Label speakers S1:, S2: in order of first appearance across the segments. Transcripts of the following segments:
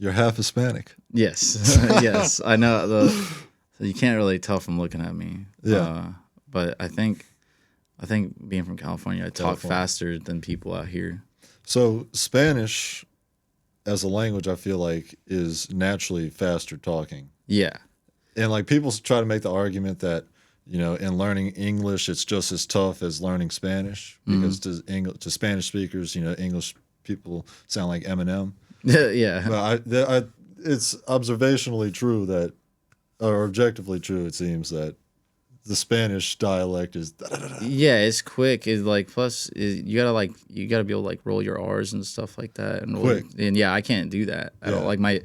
S1: You're half Hispanic.
S2: Yes, yes, I know. You can't really tell from looking at me.
S1: Yeah.
S2: But I think being from California, I talk faster than people out here.
S1: So Spanish as a language, I feel like, is naturally faster talking.
S2: Yeah.
S1: And like people try to make the argument that, in learning English, it's just as tough as learning Spanish because to Spanish speakers, English people sound like Eminem.
S2: Yeah.
S1: But it's observationally true that, or objectively true, it seems that the Spanish dialect is.
S2: Yeah, it's quick. It's like plus you gotta be able to like roll your R's and stuff like that. And
S1: Quick.
S2: And yeah, I can't do that at all. Like my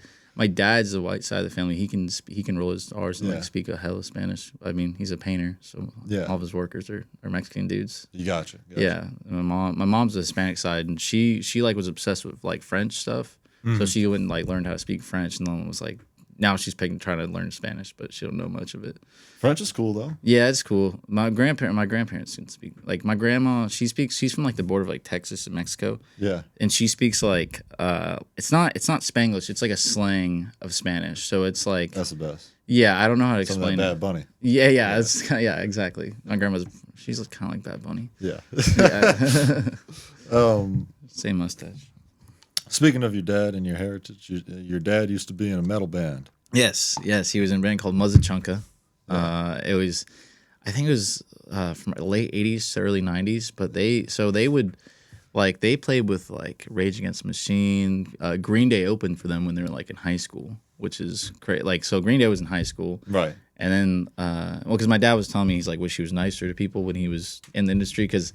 S2: dad's the white side of the family. He can roll his R's and like speak a hell of Spanish. I mean, he's a painter, so all of his workers are Mexican dudes.
S1: You gotcha.
S2: Yeah, and my mom's the Hispanic side, and she like was obsessed with like French stuff. So she went and like learned how to speak French, and then was like, now she's trying to learn Spanish, but she don't know much of it.
S1: French is cool though.
S2: Yeah, it's cool. My grandparents can speak. Like my grandma, she's from like the border of like Texas and Mexico.
S1: Yeah.
S2: And she speaks like it's not Spanglish. It's like a slang of Spanish. So it's like
S1: That's the best.
S2: Yeah, I don't know how to
S1: Some
S2: explain
S1: of that
S2: it.
S1: Bad Bunny.
S2: Yeah, it's exactly. My grandma's she's kind of like Bad Bunny.
S1: Yeah.
S2: Same mustache.
S1: Speaking of your dad and your heritage, your dad used to be in a metal band.
S2: Yes, he was in a band called Muzachunka. It was, I think it was from late '80s to early '90s. But they played with like Rage Against the Machine. Green Day opened for them when they were like in high school, which is great. Like so, Green Day was in high school,
S1: right?
S2: And then, because my dad was telling me he's like wish he was nicer to people when he was in the industry because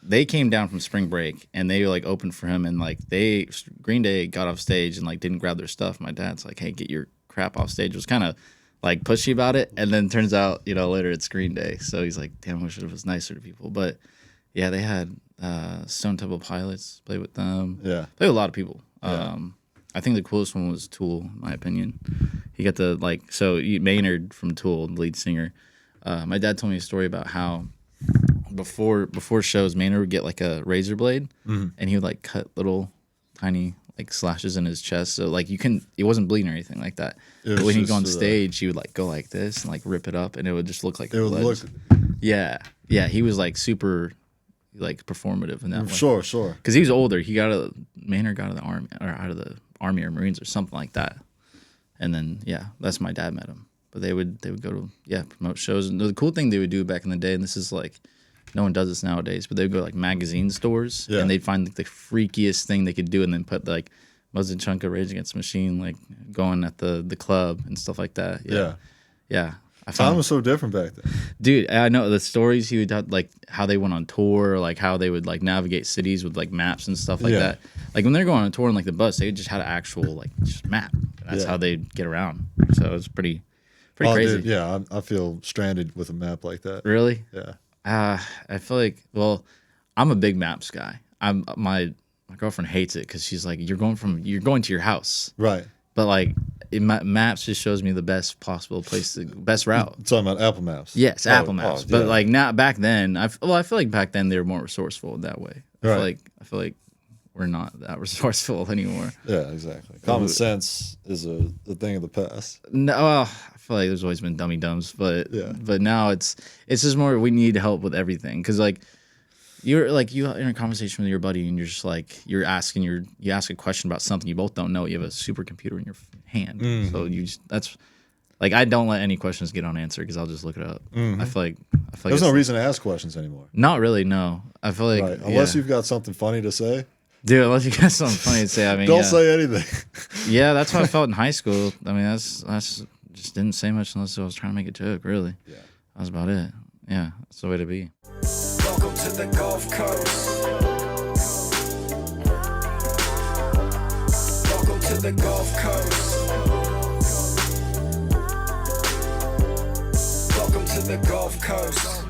S2: they came down from spring break and they like opened for him and like Green Day got off stage and like didn't grab their stuff. My dad's like, hey, get your crap off stage. It was kind of like pushy about it. And then turns out, later it's Green Day. So he's like, damn, I wish it was nicer to people. But yeah, they had Stone Temple Pilots play with them.
S1: Yeah.
S2: Play with a lot of people.
S1: Yeah.
S2: I think the coolest one was Tool, in my opinion. He got Maynard from Tool, the lead singer. My dad told me a story about how before shows, Maynard would get like a razor blade, and he would like cut little tiny like slashes in his chest. So like it wasn't bleeding or anything like that. But when he'd go on stage, he would like go like this and like rip it up, and it would just look like blood. Yeah. He was like super like performative in that way.
S1: Sure.
S2: Because he was older. Maynard got out of the army or Marines or something like that. And then that's my dad met him. But they would go to promote shows. And the cool thing they would do back in the day, and this is like no one does this nowadays, but they would go to like magazine stores and they'd find like, the freakiest thing they could do and then put like Muzachunka, Rage Against the Machine like going at the club and stuff like that. Yeah.
S1: Time was so different back then.
S2: Dude, I know the stories he would have, like how they went on tour, like how they would like navigate cities with like maps and stuff like that. Like when they're going on tour on like the bus, they just had an actual like just map. That's how they'd get around. So it was pretty crazy.
S1: Dude, yeah, I feel stranded with a map like that.
S2: Really?
S1: Yeah.
S2: I feel like, well, I'm a big maps guy. My girlfriend hates it because she's like, you're going to your house,
S1: right?
S2: But like, maps just shows me the best possible place, best route.
S1: You're talking about Apple Maps.
S2: Yes, Apple Maps. But like now, back then, I feel like back then they were more resourceful in that way. I feel like we're not that resourceful anymore.
S1: Yeah, exactly. Common sense is a thing of the past.
S2: No, I feel like there's always been dummy dumbs, but now it's just more we need help with everything because like you're in a conversation with your buddy and you're just like you ask a question about something you both don't know. You have a supercomputer in your hand, so that's like I don't let any questions get unanswered because I'll just look it up. I feel like
S1: there's no reason to ask questions anymore.
S2: Not really, no. I feel like
S1: unless you've got something funny to say.
S2: Dude, unless you got something funny to say, I mean,
S1: don't say anything.
S2: Yeah, that's how I felt in high school. I mean, that's just didn't say much unless I was trying to make a joke. Really, that was about it. Yeah, that's the way to be.
S3: Welcome to the Gulf Coast. Welcome to the Gulf Coast. Welcome to the Gulf Coast.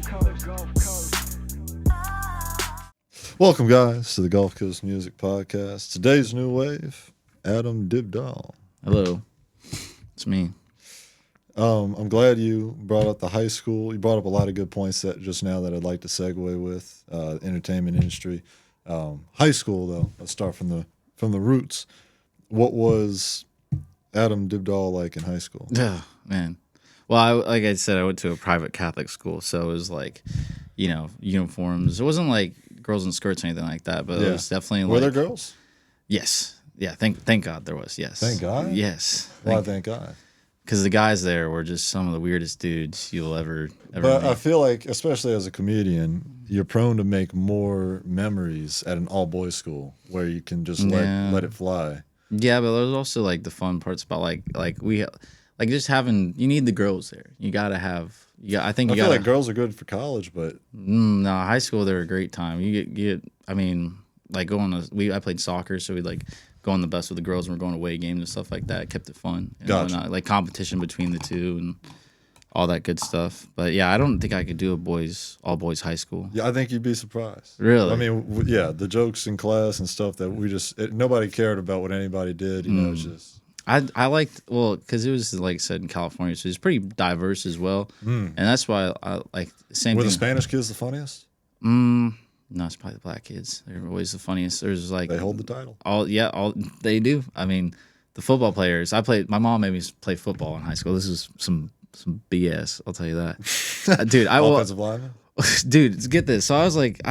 S1: Welcome, guys, to the Gulf Coast Music Podcast. Today's new wave, Adam Dybdahl.
S2: Hello, it's me.
S1: I'm glad you brought up the high school. You brought up a lot of good points just now that I'd like to segue with entertainment industry. High school, though. Let's start from the roots. What was Adam Dybdahl like in high school?
S2: Yeah, man. Well, like I said, I went to a private Catholic school, so it was like, uniforms. It wasn't like girls in skirts or anything like that, but it was definitely
S1: Were
S2: like.
S1: there girls?
S2: Yes. Yeah. Thank God there was. Yes.
S1: Thank God?
S2: Yes.
S1: Why thank God?
S2: Because the guys there were just some of the weirdest dudes you'll ever
S1: But
S2: meet.
S1: I feel like, especially as a comedian, you're prone to make more memories at an all-boys school where you can just let it fly.
S2: Yeah, but there's also like the fun parts about just having. You need the girls there. You gotta have. Yeah, I think
S1: I
S2: you
S1: feel
S2: gotta.
S1: like girls are good for college, but
S2: No, high school they're a great time. You get. I mean, like going to. I played soccer, so we like go on the bus with the girls and we're going away games and stuff like that. It kept it fun. And
S1: Gotcha.
S2: whatnot. Like competition between the two and all that good stuff. But yeah, I don't think I could do all boys high school.
S1: yeah, I think you'd be surprised.
S2: Really?
S1: I mean, yeah, the jokes in class and stuff that nobody cared about what anybody did. You know, it's just.
S2: I liked because it was like I said in California, so it's pretty diverse as well, and that's why I like same
S1: Were
S2: thing.
S1: the Spanish kids the funniest?
S2: No, it's probably the black kids. They're always the funniest. There's like
S1: They hold the title.
S2: all they do. I mean, the football players. My mom made me play football in high school. This is some BS. I'll tell you that, dude.
S1: Offensive lineman.
S2: Dude, get this. So I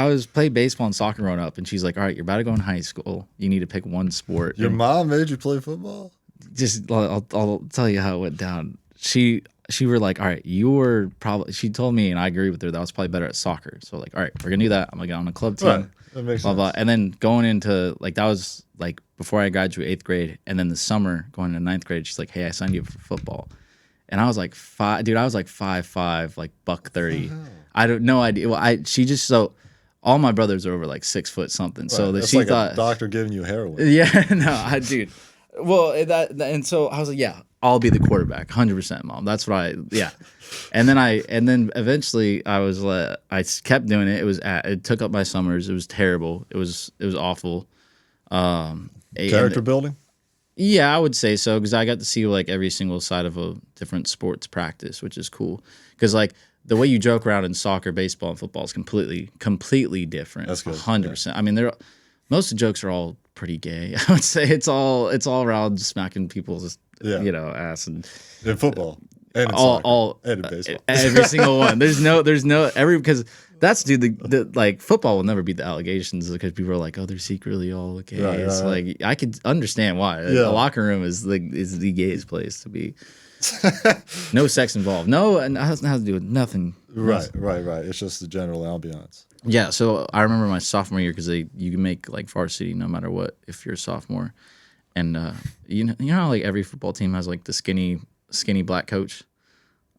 S2: was playing baseball and soccer growing up, and she's like, "All right, you're about to go in high school. You need to pick one sport."
S1: Your
S2: And
S1: mom made you play football?
S2: just I'll tell you how it went down. She were like, all right, you were probably. She told me, and I agree with her. That I was probably better at soccer. So like, all right, we're gonna do that. I'm gonna get on a club team.
S1: Right. That makes
S2: Blah
S1: sense.
S2: blah. And then going into like that was like before I graduated 8th grade, and then the summer going into 9th grade, she's like, hey, I signed you up for football, and I was like 5'5", like $130. I don't no idea. Well, she just so. All my brothers are over like 6 foot something, so that
S1: That's
S2: she
S1: like
S2: thought
S1: a doctor giving you heroin.
S2: yeah, no, dude. Well, and so I was like, yeah, I'll be the quarterback, 100%, mom. That's what yeah. And then eventually I kept doing it. It took up my summers. It was terrible. It was awful.
S1: Character building?
S2: Yeah, I would say so because I got to see like every single side of a different sports practice, which is cool. Because like the way you joke around in soccer, baseball, and football is completely different.
S1: That's good.
S2: 100%. I mean, most of the jokes are all pretty gay. I would say it's all around smacking people's ass and
S1: In football. And in
S2: all
S1: soccer. And in baseball.
S2: every single one. There's no because that's the like football will never beat the allegations because people are like, oh, they're secretly all gay.
S1: Right,
S2: It's
S1: right.
S2: like I could understand why.
S1: Yeah.
S2: The locker room is the gayest place to be. No sex involved. No, and it has to do with nothing.
S1: Right. It's just the general ambiance.
S2: Yeah, so I remember my sophomore year because you can make like varsity no matter what if you're a sophomore, and you know how like every football team has like the skinny black coach.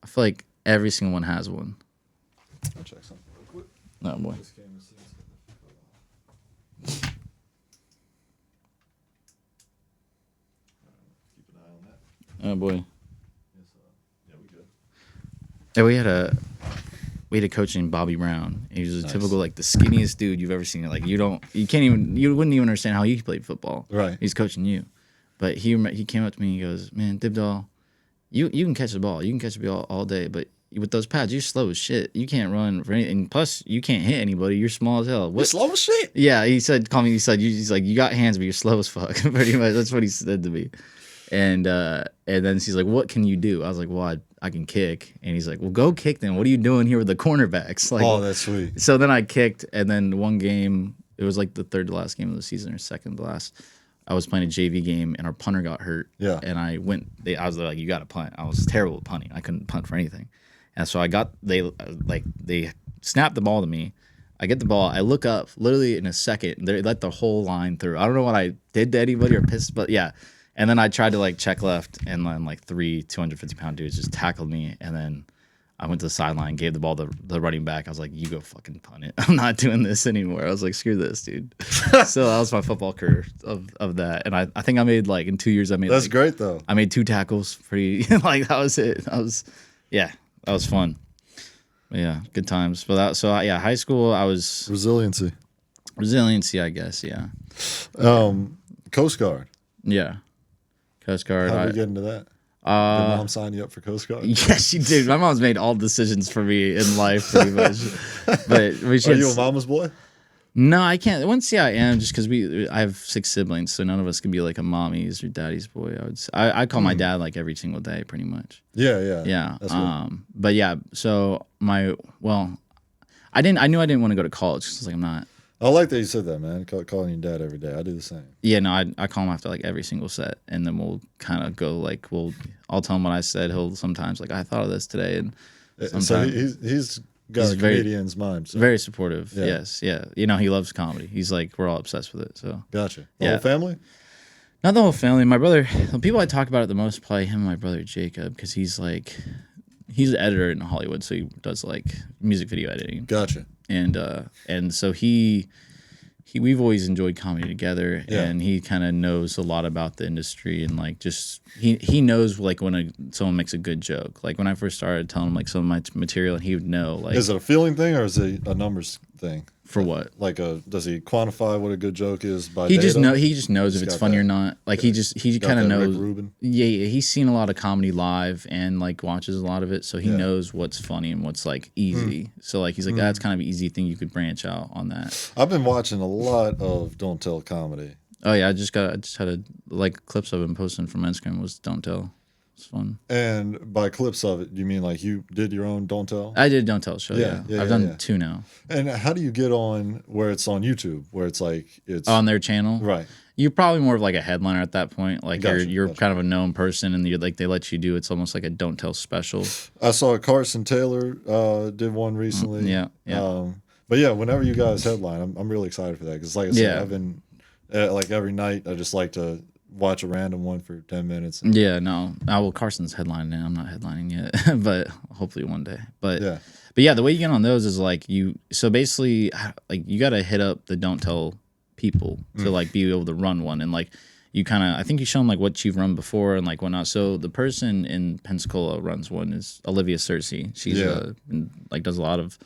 S2: I feel like every single one has one.
S1: I'll check something real quick.
S2: Oh boy.
S1: Keep an eye on that.
S2: Oh boy.
S1: Yeah, we good.
S2: Yeah, we had a coach named Bobby Brown. He was a typical like the skinniest dude you've ever seen. Like you wouldn't even understand how he played football.
S1: Right.
S2: He's coaching you, but he came up to me and he goes, "Man, Dybdahl, you can catch the ball. You can catch the ball all day, but with those pads, you're slow as shit. You can't run for anything. Plus, you can't hit anybody. You're small as hell.
S1: You're slow as shit.
S2: Yeah, he said, he's like, you got hands, but you're slow as fuck. Pretty much, that's what he said to me. And then she's like, what can you do? I was like, well, I can kick. And he's like, well, go kick then. What are you doing here with the cornerbacks? Like,
S1: Oh, that's sweet.
S2: so then I kicked, and then one game, it was like the third to last game of the season or second to last. I was playing a JV game, and our punter got hurt.
S1: Yeah.
S2: And I was like, you got to punt. I was terrible at punting. I couldn't punt for anything. And so they snapped the ball to me. I get the ball. I look up literally in a second. They let the whole line through. I don't know what I did to anybody or pissed, but yeah. And then I tried to like check left, and then like 250-pound dudes just tackled me. And then I went to the sideline, gave the ball to the running back. I was like, you go fucking punt it. I'm not doing this anymore. I was like, screw this, dude. So that was my football career of that. And I think I made like in 2 years,
S1: That's great though.
S2: I made 2 tackles. Pretty like that was it. That was fun. Yeah, good times. But high school I was resiliency, I guess. Yeah,
S1: Coast Guard.
S2: yeah, Coast Guard.
S1: How did we get into that? Did mom sign you up for Coast Guard?
S2: Yeah, she did. My mom's made all decisions for me in life, pretty much. But
S1: Are you a mama's boy?
S2: No, I can't. I wouldn't say I am just because I have 6 siblings, so none of us can be like a mommy's or daddy's boy. I call my dad like every single day, pretty much.
S1: Yeah.
S2: Yeah.
S1: That's cool.
S2: But yeah, so I knew I didn't want to go to college because like I'm not.
S1: I like that you said that, man. Calling your dad every day. I do the same.
S2: Yeah, no, I call him after like every single set, and then we'll kind of go like I'll tell him what I said. He'll sometimes like I thought of this today, and
S1: So
S2: sometimes
S1: he's got
S2: he's
S1: a comedian's mind. So.
S2: very supportive.
S1: Yeah.
S2: Yes, yeah. You know, he loves comedy. He's like we're all obsessed with it. So
S1: Gotcha. The
S2: Yeah.
S1: whole family?
S2: not the whole family. My brother, the people I talk about it the most, probably him and my brother Jacob, because he's an editor in Hollywood, so he does like music video editing.
S1: Gotcha.
S2: And so we've always enjoyed comedy together,
S1: Yeah.
S2: and he kind of knows a lot about the industry, and like just he knows like when someone makes a good joke. Like when I first started telling him like some of my material, and he would know like
S1: Is it a feeling thing or is it a numbers thing?
S2: for what.
S1: Like does he quantify what a good joke is by
S2: He
S1: data?
S2: just knows if
S1: He's
S2: it's
S1: got
S2: funny
S1: that.
S2: or not. Like he
S1: Got
S2: kind of
S1: that Rick
S2: knows.
S1: Rubin?
S2: Yeah, he's seen a lot of comedy live and like watches a lot of it, so he
S1: Yeah.
S2: knows what's funny and what's like easy. So like he's like that's kind of an easy thing you could branch out on that.
S1: I've been watching a lot of Don't Tell comedy.
S2: Oh yeah, I just had a like clips I've been posting from Instagram was Don't Tell. It's fun.
S1: And by clips of it, you mean like you did your own Don't Tell?
S2: I did Don't Tell show.
S1: Yeah,
S2: Yeah,
S1: yeah,
S2: I've
S1: yeah,
S2: done
S1: yeah.
S2: 2 now.
S1: And how do you get on where it's on YouTube, where it's like it's
S2: On their channel,
S1: right?
S2: You're probably more of like a headliner at that point. Like
S1: Gotcha,
S2: you're
S1: gotcha.
S2: kind of a known person, and they let you do. It's almost like a Don't Tell special.
S1: I saw Carson Taylor did one recently.
S2: Yeah, yeah.
S1: But yeah, whenever you guys headline, I'm really excited for that because, like I said,
S2: Yeah.
S1: I've been like every night I just like to watch a random one for 10 minutes.
S2: Yeah, no. Well, Carson's headlining, and I'm not headlining yet, but hopefully one day. But
S1: Yeah.
S2: but yeah, the way you get on those is like so basically like you got to hit up the Don't Tell people to like be able to run one, and like you kind of I think you show them like what you've run before and like whatnot. So the person in Pensacola runs one is Olivia Cersei. She's
S1: Yeah.
S2: like does a lot of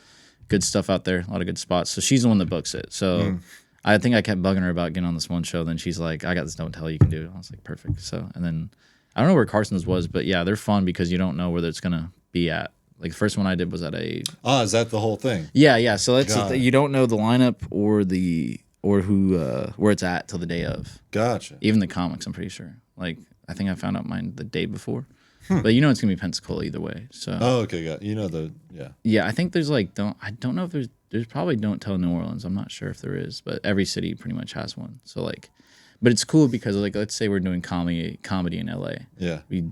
S2: good stuff out there, a lot of good spots. So she's the one that books it. So I think I kept bugging her about getting on this one show. Then she's like, I got this Don't Tell, you can do it. I was like, perfect. So, and then I don't know where Carson's was, but yeah, they're fun because you don't know where it's going to be at. Like the first one I did was at a.
S1: Is that the whole thing?
S2: Yeah. So
S1: Got it.
S2: you don't know the lineup or who, where it's at till the day of.
S1: Gotcha.
S2: Even the comics, I'm pretty sure. Like, I think I found out mine the day before. But you know it's going to be Pensacola either way. So.
S1: Oh, okay, got
S2: Yeah, I think there's like I don't know if there's probably Don't Tell New Orleans. I'm not sure if there is, but every city pretty much has one. So like, but it's cool because like let's say we're doing comedy in LA.
S1: Yeah.
S2: We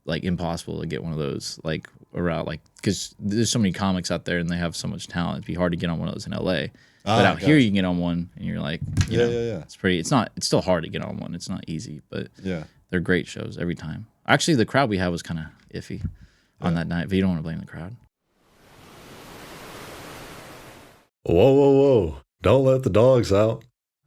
S2: like impossible to get one of those like around like because there's so many comics out there and they have so much talent. It'd be hard to get on one of those in LA. But out here
S1: gotcha.
S2: you can get on one and you're like, you know,
S1: Yeah.
S2: it's still hard to get on one. It's not easy, but
S1: Yeah.
S2: they're great shows every time. Actually, the crowd we had was kind of iffy on that night, but you don't want to blame the crowd.
S1: Whoa. Don't let the dogs out.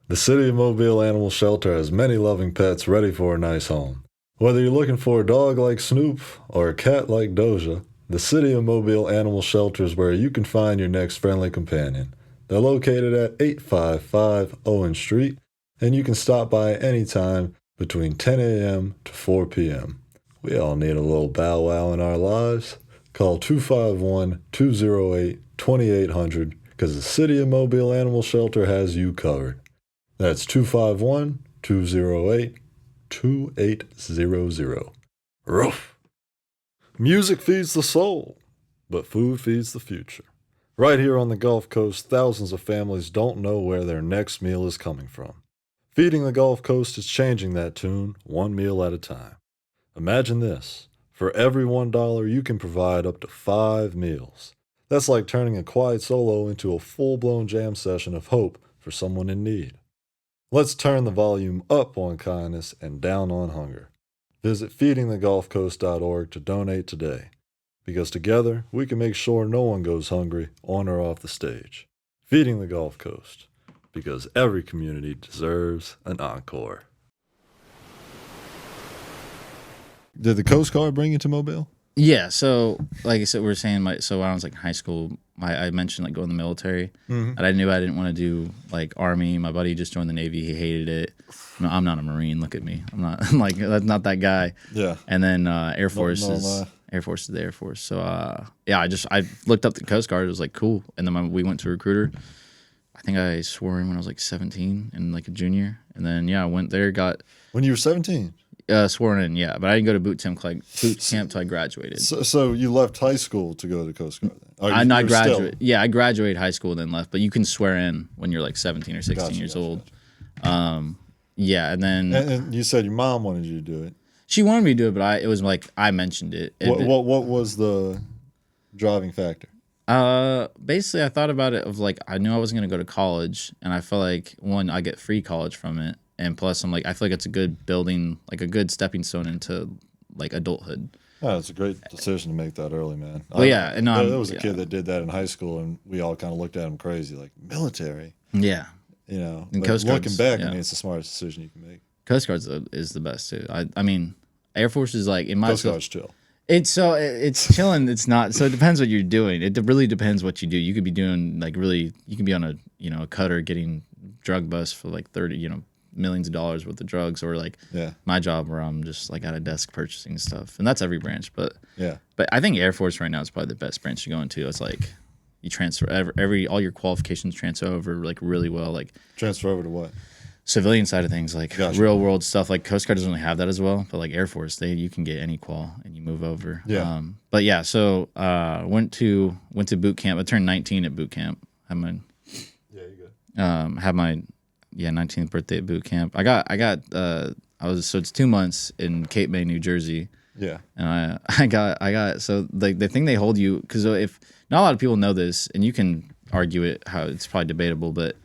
S1: The City of Mobile Animal Shelter has many loving pets ready for a nice home. Whether you're looking for a dog like Snoop or a cat like Doja, the City of Mobile Animal Shelter is where you can find your next friendly companion. They're located at 855 Owen Street, and you can stop by anytime between 10 a.m. to 4 p.m. We all need a little bow wow in our lives. Call 251-208-2800 because the City of Mobile Animal Shelter has you covered. That's 251-208-2800. Roof. Music feeds the soul, but food feeds the future. Right here on the Gulf Coast, thousands of families don't know where their next meal is coming from. Feeding the Gulf Coast is changing that tune one meal at a time. Imagine this. For every $1, you can provide up to 5 meals. That's like turning a quiet solo into a full-blown jam session of hope for someone in need. Let's turn the volume up on kindness and down on hunger. Visit feedingthegulfcoast.org to donate today, because together we can make sure no one goes hungry on or off the stage. Feeding the Gulf Coast, because every community deserves an encore. Did the Coast Guard bring you to Mobile?
S2: Yeah, so like I said, we were saying, so when I was like in high school, I mentioned like going in the military, and I knew I didn't want to do like Army. My buddy just joined the Navy; he hated it. No, I'm not a Marine. Look at me. I'm not like that's not that guy.
S1: Yeah.
S2: And then Air Force
S1: no
S2: is
S1: lie.
S2: Air Force is the Air Force. So yeah, I looked up the Coast Guard. It was like cool, and then we went to recruiter. I think I swore in when I was like 17 and like a junior, and then I went there, got
S1: When you were 17.
S2: sworn in, but I didn't go to boot camp till I graduated.
S1: So you left high school to go to the Coast Guard then? Or
S2: I
S1: you're
S2: graduated. Yeah, I graduated high school and then left. But you can swear in when you're like 17 or 16 years old.
S1: Gotcha.
S2: Yeah, and then
S1: And you said your mom wanted you to do it.
S2: she wanted me to do it, but it was like I mentioned it.
S1: What was the driving factor?
S2: Basically, I thought about it of like I knew I wasn't gonna go to college, and I felt like one, I get free college from it, and plus I'm like I feel like it's a good building, like a good stepping stone into like adulthood.
S1: Oh, it's a great decision to make that early, man.
S2: Well, yeah, and
S1: there was a kid that did that in high school, and we all kind of looked at him crazy, like military.
S2: Yeah,
S1: You know,
S2: And
S1: but
S2: Coast
S1: looking
S2: Guard's-
S1: back,
S2: yeah.
S1: I mean, it's the smartest decision you can make.
S2: Coast Guard is the best too. I mean, Air Force is like in my
S1: Coast Guard's chill.
S2: It's chilling. It's not. So it depends what you're doing. It really depends what you do. You could be doing like really. You can be on a cutter getting drug busts for like 30 millions of dollars worth of drugs, or like my job where I'm just like at a desk purchasing stuff, and that's every branch. But I think Air Force right now is probably the best branch to go into. It's like you transfer all your qualifications transfer over like really well. Like
S1: Transfer over to what?
S2: civilian side of things, like
S1: Gotcha.
S2: real world stuff. Like Coast Guard doesn't really have that as well, but like Air Force, you can get any qual and you move over.
S1: Yeah.
S2: But yeah, so went to boot camp. I turned 19 at boot camp. Had my
S1: you go.
S2: had my 19th birthday at boot camp. It's 2 months in Cape May, New Jersey.
S1: Yeah.
S2: And I got so like the thing they hold you, because if not a lot of people know this, and you can argue it how it's probably debatable, but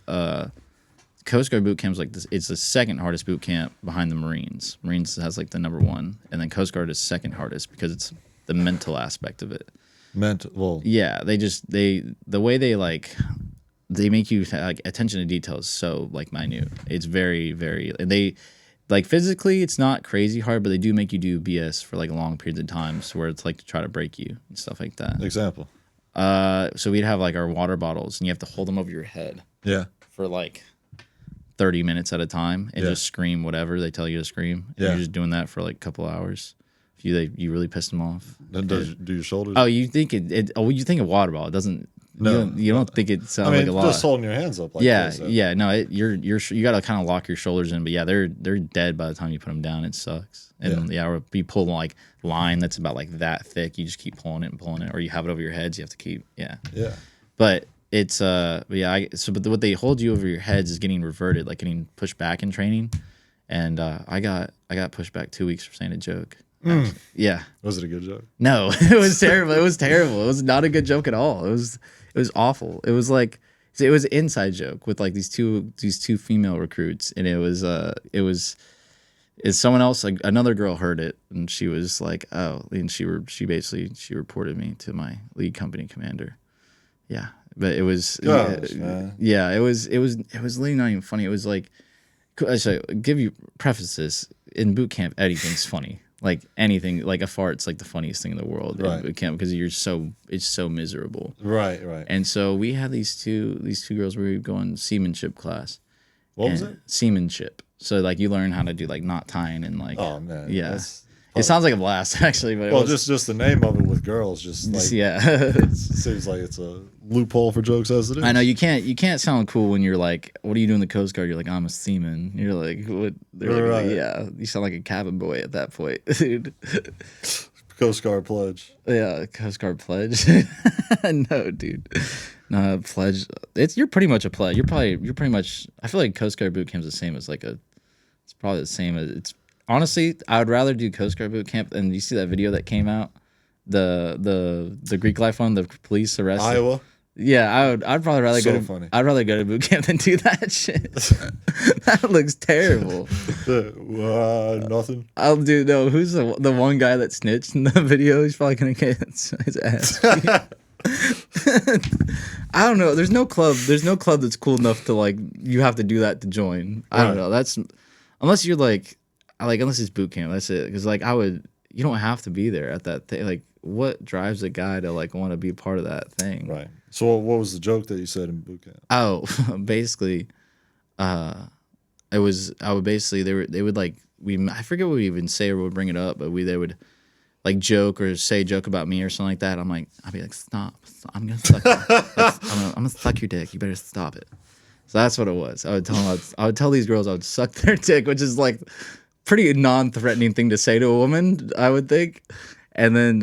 S2: Coast Guard boot camp is like this. It's the second hardest boot camp behind the Marines. Marines has like the number one, and then Coast Guard is second hardest because it's the mental aspect of it.
S1: Well,
S2: Yeah, the way they make you like attention to detail is so like minute. It's very very, and they like physically it's not crazy hard, but they do make you do BS for like long periods of times where it's like to try to break you and stuff like that.
S1: example.
S2: So we'd have like our water bottles, and you have to hold them over your head
S1: Yeah.
S2: for like 30 minutes at a time and just scream whatever they tell you to scream. And you're just doing that for like a couple hours. If you really pissed them off.
S1: Then do your shoulders?
S2: Oh, you think you think of water bottle. It doesn't.
S1: No.
S2: You don't think it sounds
S1: I mean,
S2: like a lot.
S1: just holding your hands up like
S2: Yeah,
S1: this.
S2: yeah. No, you got to kind of lock your shoulders in. But yeah, they're dead by the time you put them down. It sucks. And or you pull like line that's about like that thick. You just keep pulling it, or you have it over your heads. You have to keep
S1: Yeah.
S2: But it's but what they hold you over your heads is getting reverted, like getting pushed back in training. And I got pushed back 2 weeks for saying a joke. Yeah.
S1: Was it a good joke?
S2: No, it was terrible. It was terrible. It was not a good joke at all. It was awful. It was like it was an inside joke with like these two female recruits, and it was someone else, like another girl heard it, and she was like, oh, and she reported me to my lead company commander. Yeah, but it was
S1: Gosh, man.
S2: yeah, it was really not even funny. It was like, actually, preface this, in boot camp, anything's funny. Like anything, like a fart's like the funniest thing in the world in boot camp because it's so miserable.
S1: Right.
S2: And so we had these two girls where we would go on seamanship class.
S1: What was it?
S2: Seamanship. So like you learn how to do like knot tying and like
S1: Yeah.
S2: It sounds like a blast actually, but
S1: Just the name of it with girls, just like it seems like it's a loophole for jokes as it is.
S2: I know you can't sound cool when you're like, what do you do in the Coast Guard? You're like, I'm a seaman. You're like, what? They're like, yeah, you sound like a cabin boy at that point, dude.
S1: Coast Guard pledge.
S2: Yeah, Coast Guard pledge. No, dude. No, pledge. You're pretty much a pledge. You're pretty much. I feel like Coast Guard boot camp's the same as it's probably the same as it's. Honestly, I would rather do Coast Guard boot camp. And you see that video that came out, the Greek life one, the police arrest
S1: Iowa.
S2: Yeah, I'd probably rather
S1: So
S2: go to
S1: funny.
S2: I'd rather go to boot camp than do that shit. That looks terrible.
S1: Nothing.
S2: I'll do no. Who's the one guy that snitched in the video? He's probably gonna get his ass beat. I don't know. There's no club that's cool enough to like. You have to do that to join. I don't know. That's unless you're unless it's boot camp. That's it. Because like you don't have to be there at that thing. Like, what drives a guy to like want to be part of that thing?
S1: Right. So what was the joke that you said in boot camp?
S2: Oh, basically, it was. I would basically they would like I forget what we even say or would bring it up, but they would like joke or say a joke about me or something like that. I'd be like, stop. I'm gonna suck. I'm gonna suck your dick. You better stop it. So that's what it was. I would tell these girls I would suck their dick, which is like pretty non-threatening thing to say to a woman, I would think. And then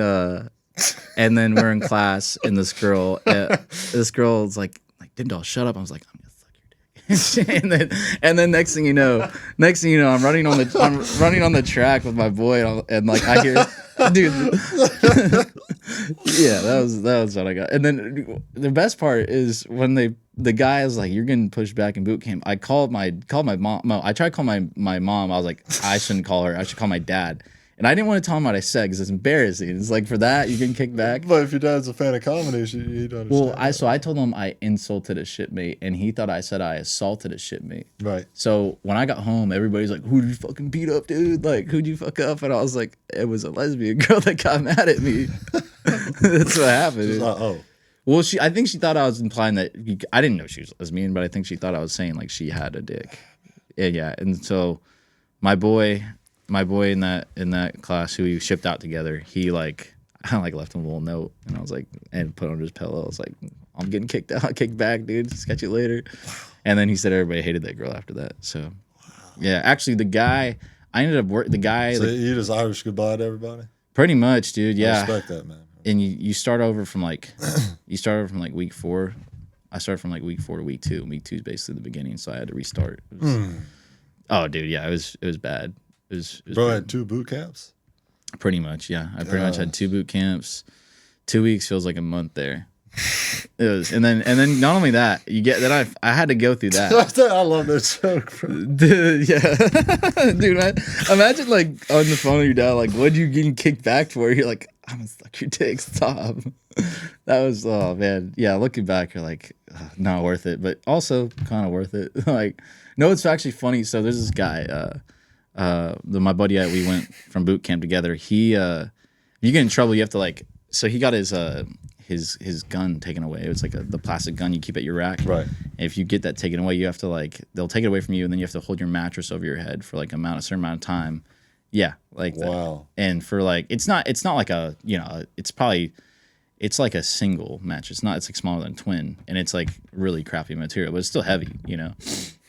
S2: we're in class, and this girl's like Dybdahl, shut up. I was like, I'm gonna suck your dick. and then next thing you know, I'm running on the track with my boy, and like I hear, dude, yeah, that was what I got. And then the best part is when the guy is like, you're getting pushed back in boot camp. I called my mom. No, I tried to call my mom. I was like, I shouldn't call her. I should call my dad. And I didn't want to tell him what I said because it's embarrassing. It's like, for that, you can kick back.
S1: But if your dad's a fan of comedy, he'd understand.
S2: Well, I told him I insulted a shipmate, and he thought I said I assaulted a shipmate.
S1: Right.
S2: So when I got home, everybody's like, who did you fucking beat up, dude? Like, who'd you fuck up? And I was like, it was a lesbian girl that got mad at me. That's what happened.
S1: She's like, oh.
S2: Well, I think she thought I was implying that I didn't know she was lesbian, but I think she thought I was saying like she had a dick. Yeah. And so my boy in that class who we shipped out together, he like, I like left him a little note, and I was like, and put under his pillow. I was like, I'm getting kicked out, kicked back, dude. Just catch you later. And then he said everybody hated that girl after that. So yeah, actually the guy, I ended up the guy.
S1: So you just Irish goodbye to everybody?
S2: Pretty much, dude. Yeah.
S1: I respect that, man.
S2: And you start over from like, week 4. I started from like week 4 to week 2. Week 2 is basically the beginning, so I had to restart. Oh, dude, yeah, it was bad. It was
S1: Bro
S2: bad.
S1: had 2 boot camps?
S2: Pretty much, yeah. I pretty much had 2 boot camps. 2 weeks feels like a month there. It was, and then not only that, I had to go through that.
S1: I love that joke, bro.
S2: Dude, yeah. Dude, man, imagine like on the phone with your dad, like, what you getting kicked back for? You're like, I'm gonna suck your dick, stop. That was, oh man, yeah. Looking back, you're like, not worth it, but also kind of worth it. Like, no, it's actually funny. So there's this guy, my buddy, we went from boot camp together. He, if you get in trouble, you have to like. So he got his gun taken away. It was like the plastic gun you keep at your rack.
S1: Right.
S2: And if you get that taken away, you have to like, they'll take it away from you, and then you have to hold your mattress over your head for like a certain amount of time. Yeah, like
S1: wow.
S2: That. And for like, it's not like a, it's like a single mattress. It's like smaller than a twin, and it's like really crappy material, but it's still heavy,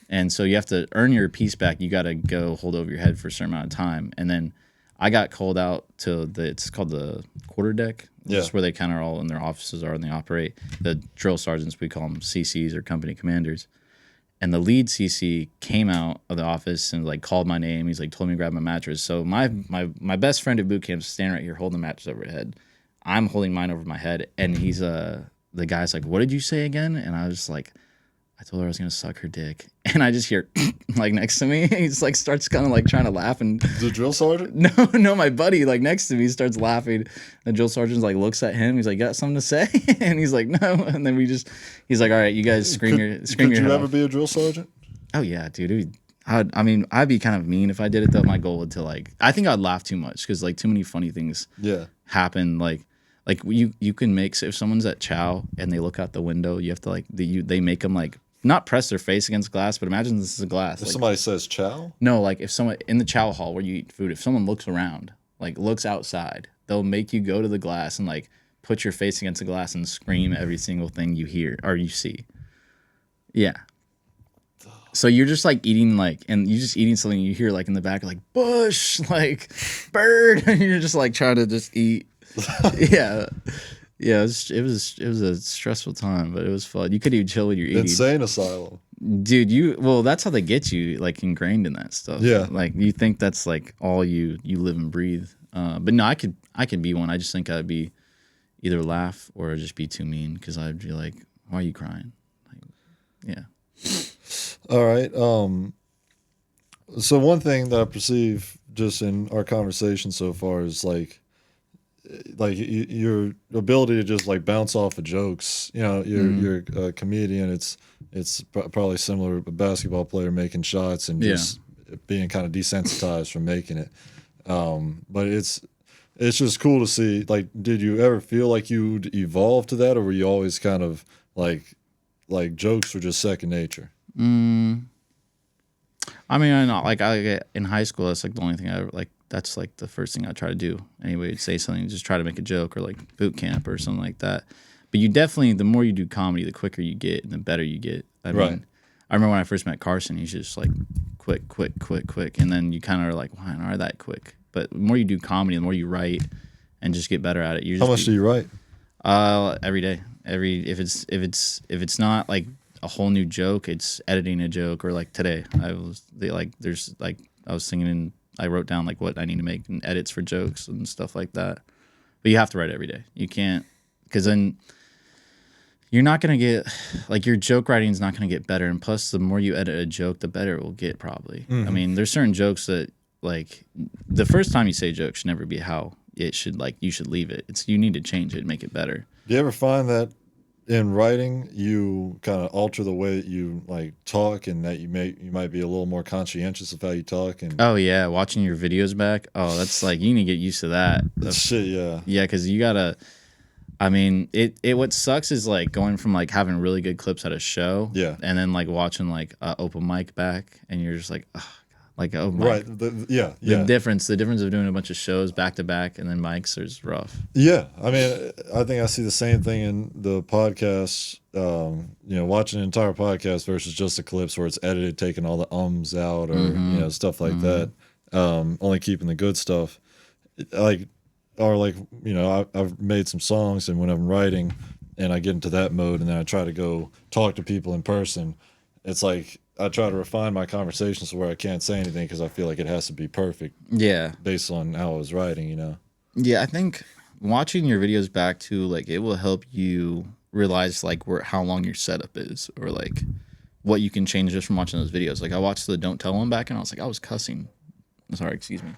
S2: And so you have to earn your piece back. You got to go hold over your head for a certain amount of time, and then I got called out to it's called the quarter deck.
S1: Yeah.
S2: Just where they kind of all in their offices are and they operate. The drill sergeants, we call them CCs or company commanders. And the lead CC came out of the office and like called my name. He's like told me to grab my mattress. So my best friend at boot camp is standing right here holding the mattress over his head. I'm holding mine over my head, and he's the guy's like, "What did you say again?" And I was like, I told her I was gonna suck her dick, and I just hear like next to me. He's like starts kind of like trying to laugh, and
S1: the drill sergeant?
S2: No, my buddy like next to me starts laughing. The drill sergeant like looks at him. He's like, "Got something to say?" And he's like, "No." And then he's like, "All right, you guys scream your head
S1: Could you ever
S2: off."
S1: be a drill sergeant?
S2: Oh yeah, dude. I'd be kind of mean if I did it though. My goal would to like, I think I'd laugh too much because like too many funny things happen. Like you can make, so if someone's at chow and they look out the window, you have to like they make them like. Not press their face against glass, but imagine this is a glass.
S1: If
S2: like,
S1: somebody says chow?
S2: No, like if someone in the chow hall where you eat food, if someone looks around, like looks outside, they'll make you go to the glass and like put your face against the glass and scream every single thing you hear or you see. Yeah. So you're just like eating and you're just eating something you hear like in the back like bush, like bird, and you're just like trying to just eat. Yeah. Yeah, it was a stressful time, but it was fun. You could even chill when you're eating.
S1: Insane asylum.
S2: Dude, that's how they get you, like ingrained in that stuff.
S1: Yeah.
S2: Like you think that's like all you live and breathe. But no, I could be one. I just think I'd be either laugh or just be too mean because I'd be like, why are you crying? Like, yeah.
S1: All right. So one thing that I perceive just in our conversation so far is like your ability to just like bounce off of jokes. You're a comedian. It's probably similar to a basketball player making shots and just being kind of desensitized from making it. But it's just cool to see. Like, did you ever feel like you'd evolve to that, or were you always kind of like jokes were just second nature?
S2: I mean, I know. Like in high school, that's like the only thing I ever like. That's like the first thing I try to do. Anyway, say something, just try to make a joke or like boot camp or something like that. But you definitely, the more you do comedy, the quicker you get and the better you get. I mean, I remember when I first met Carson, he's just like quick, and then you kind of are like, why are that quick? But the more you do comedy, the more you write and just get better at it.
S1: How much do you write?
S2: Every day. If it's not like a whole new joke, it's editing a joke. Or like today, I was singing and I wrote down like what I need to make and edits for jokes and stuff like that. But you have to write every day. You can't, because then you're not gonna get like your joke writing is not gonna get better. And plus, the more you edit a joke, the better it will get probably. I mean, there's certain jokes that like the first time you say a joke should never be how it should, like you should leave it. You need to change it and make it better.
S1: Do you ever find that in writing you kind of alter the way that you like talk, and that you might be a little more conscientious of how you talk? And
S2: Oh yeah, watching your videos back. Oh, that's like you need to get used to that.
S1: shit, yeah.
S2: Yeah, because you gotta. I mean, it. What sucks is like going from like having really good clips at a show,
S1: Yeah.
S2: and then like watching like open mic back, and you're just like, oh, God. Like oh my.
S1: Right. Yeah.
S2: The difference of doing a bunch of shows back to back and then mics is rough.
S1: Yeah, I mean, I think I see the same thing in the podcast. Watching an entire podcast versus just the clips where it's edited, taking all the ums out, or stuff like that. Only keeping the good stuff. I've made some songs, and when I'm writing, and I get into that mode, and then I try to go talk to people in person. It's like I try to refine my conversations where I can't say anything because I feel like it has to be perfect.
S2: Yeah.
S1: Based on how I was writing.
S2: Yeah, I think watching your videos back too, like it will help you realize like how long your setup is, or like what you can change just from watching those videos. Like I watched the Don't Tell one back, and I was like, I was cussing. Sorry, excuse me.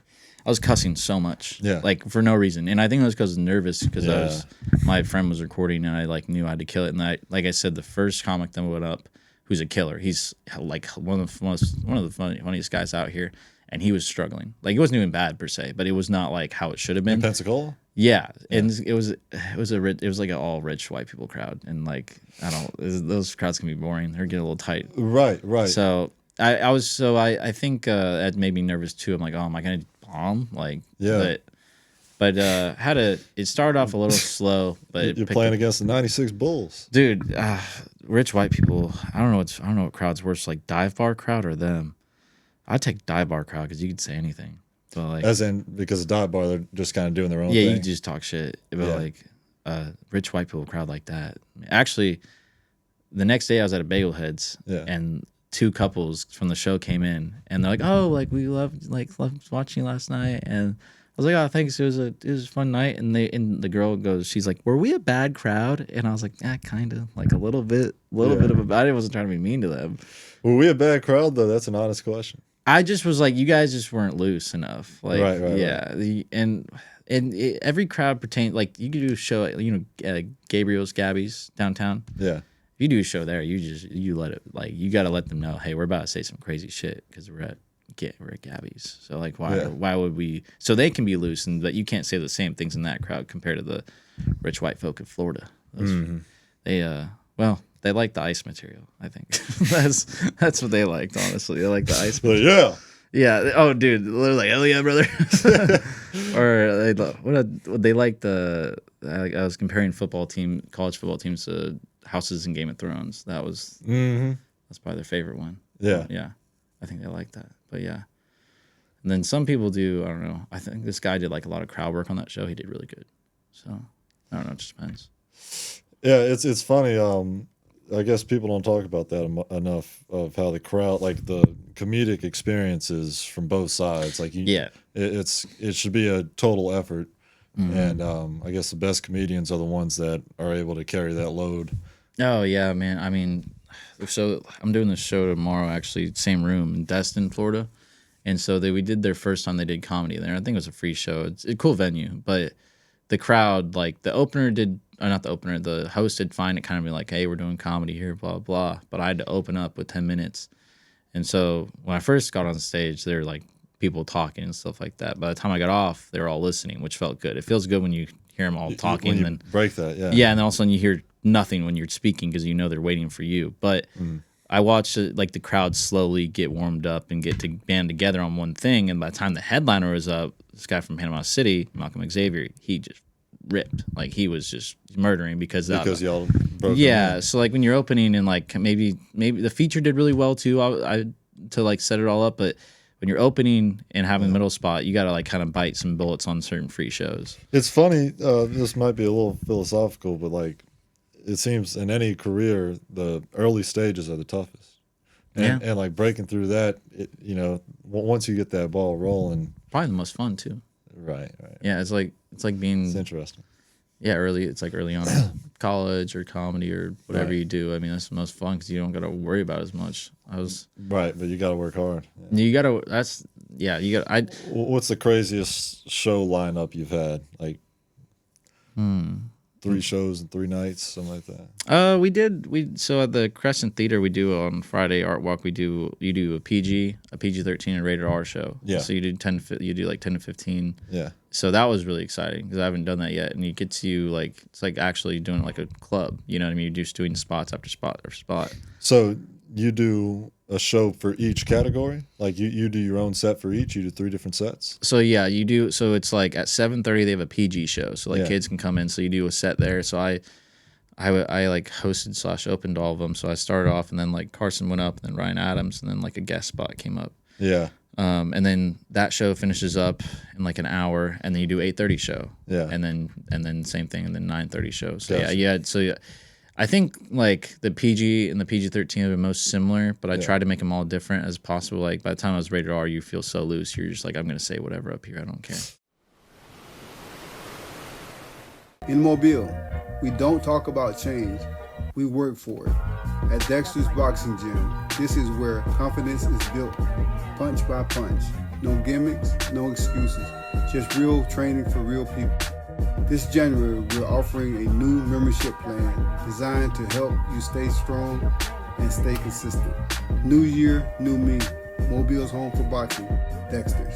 S2: I was cussing so much, like for no reason, and I think it was because I was nervous because my friend was recording, and I like knew I had to kill it. And like I said, the first comic that went up, who's a killer, he's like one of the funniest guys out here, and he was struggling. Like it wasn't even bad per se, but it was not like how it should have been.
S1: In Pensacola?
S2: Yeah, and it was like an all rich white people crowd, and like those crowds can be boring. They're getting a little tight.
S1: Right.
S2: So I think that made me nervous too. I'm like, oh, am I gonna bomb? Like,
S1: yeah.
S2: But it started off a little slow, but
S1: you're playing against the '96 Bulls,
S2: dude. Rich white people. I don't know what crowd's worse, like dive bar crowd or them. I'd take dive bar crowd because you could say anything. But like,
S1: as in because of dive bar, they're just kind of doing their own
S2: thing.
S1: thing.
S2: You just talk shit. But like rich white people crowd like that. Actually, the next day I was at a Bagel Heads, and two couples from the show came in, and they're like, "Oh, like we loved watching you last night," and I was like, "Oh, thanks. It was a fun night." And the girl goes, she's like, "Were we a bad crowd?" And I was like, "Yeah, kind of, like a little bit of a." I wasn't trying to be mean to them.
S1: Were we a bad crowd though? That's an honest question.
S2: I just was like, you guys just weren't loose enough. Like,
S1: right.
S2: Yeah, every crowd pertains. Like, you could do a show at Gabriel's Gabby's downtown.
S1: Yeah.
S2: If you do a show there, you let it, like, you got to let them know, hey, we're about to say some crazy shit because we're at Gabby's. So like, why would we? So they can be loose, but you can't say the same things in that crowd compared to the rich white folk in Florida. They like the ice material. I think that's what they liked. Honestly, they like the ice material. Yeah. Oh, dude, they're like, hell yeah, brother. Or they like the. I was comparing college football teams to houses in Game of Thrones. That was that's probably their favorite one. Yeah. I think they like that. But yeah. And then some people do, I don't know. I think this guy did like a lot of crowd work on that show. He did really good. So I don't know, it just depends. Yeah, it's funny. I guess people don't talk about that enough, of how the crowd, like the comedic experiences from both sides. Like it should be a total effort. And I guess the best comedians are the ones that are able to carry that load. Oh yeah, man. I mean, so I'm doing this show tomorrow, actually, same room in Destin, Florida. And so we did their first time they did comedy there. I think it was a free show. It's a cool venue, but the crowd, like the host did fine at kind of be like, hey, we're doing comedy here, blah, blah. But I had to open up with 10 minutes. And so when I first got on stage, there were like people talking and stuff like that. By the time I got off, they were all listening, which felt good. It feels good when you hear them all talking.
S1: When you break that, yeah.
S2: Yeah, and then all of a sudden you hear nothing when you're speaking because you know they're waiting for you. But I watched like the crowd slowly get warmed up and get to band together on one thing. And by the time the headliner was up, this guy from Panama City, Malcolm Xavier, he just ripped. Like he was just murdering because
S1: y'all broke
S2: yeah.
S1: him in.
S2: So like when you're opening and like maybe the feature did really well too. I to like set it all up, but when you're opening and having the middle spot, you got to like kind of bite some bullets on certain free shows.
S1: It's funny. This might be a little philosophical, but like it seems in any career, the early stages are the toughest. And like breaking through that, once you get that ball rolling,
S2: Probably the most fun too.
S1: right.
S2: Yeah, it's like being
S1: It's interesting.
S2: early. It's like early on in college or comedy or whatever
S1: Right.
S2: you do. I mean, that's the most fun because you don't got to worry about it as much.
S1: Right, but you got to work hard. Yeah.
S2: You gotta. That's You got.
S1: What's the craziest show lineup you've had? Like 3 shows and 3 nights, something like that.
S2: So at the Crescent Theater we do on Friday Art Walk. You do a PG-13 and rated R show.
S1: Yeah.
S2: So you do like 10 to 15.
S1: Yeah.
S2: So that was really exciting because I haven't done that yet, and you get to like it's like actually doing like a club. You know what I mean? You're just doing spots after spot after spot.
S1: So you do a show for each category? Like you do your own set for each? You do 3 different sets?
S2: So yeah, you do. So it's like at 7:30 they have a PG show, so like
S1: Yeah.
S2: kids can come in. So you do a set there. So I like hosted / opened all of them. So I started off, and then like Carson went up, and then Ryan Adams, and then like a guest spot came up.
S1: Yeah.
S2: And then that show finishes up in like an hour, and then you do 8:30 show.
S1: Yeah.
S2: And then same thing, and then 9:30 show. So
S1: Gotcha.
S2: yeah. I think like the PG and the PG-13 are the most similar, but I tried to make them all different as possible. Like by the time I was rated R, you feel so loose. You're just like, I'm gonna say whatever up here. I don't care.
S4: In Mobile, we don't talk about change, we work for it. At Dexter's Boxing Gym, this is where confidence is built, punch by punch. No gimmicks, no excuses, just real training for real people. This January, we're offering a new membership plan designed to help you stay strong and stay consistent. New year, new me. Mobile's home for boxing, Dexter's.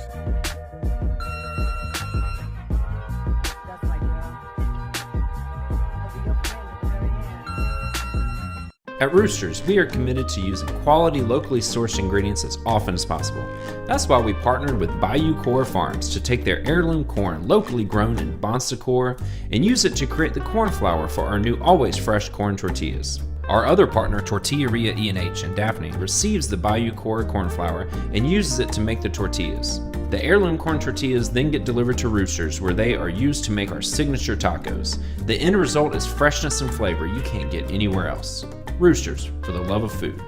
S5: At Roosters, we are committed to using quality, locally sourced ingredients as often as possible. That's why we partnered with Bayou Core Farms to take their heirloom corn, locally grown in Bon Secours, and use it to create the corn flour for our new always fresh corn tortillas. Our other partner, Tortilleria E&H in Daphne, receives the Bayou Core corn flour and uses it to make the tortillas. The heirloom corn tortillas then get delivered to Roosters, where they are used to make our signature tacos. The end result is freshness and flavor you can't get anywhere else. Roosters, for the love of food.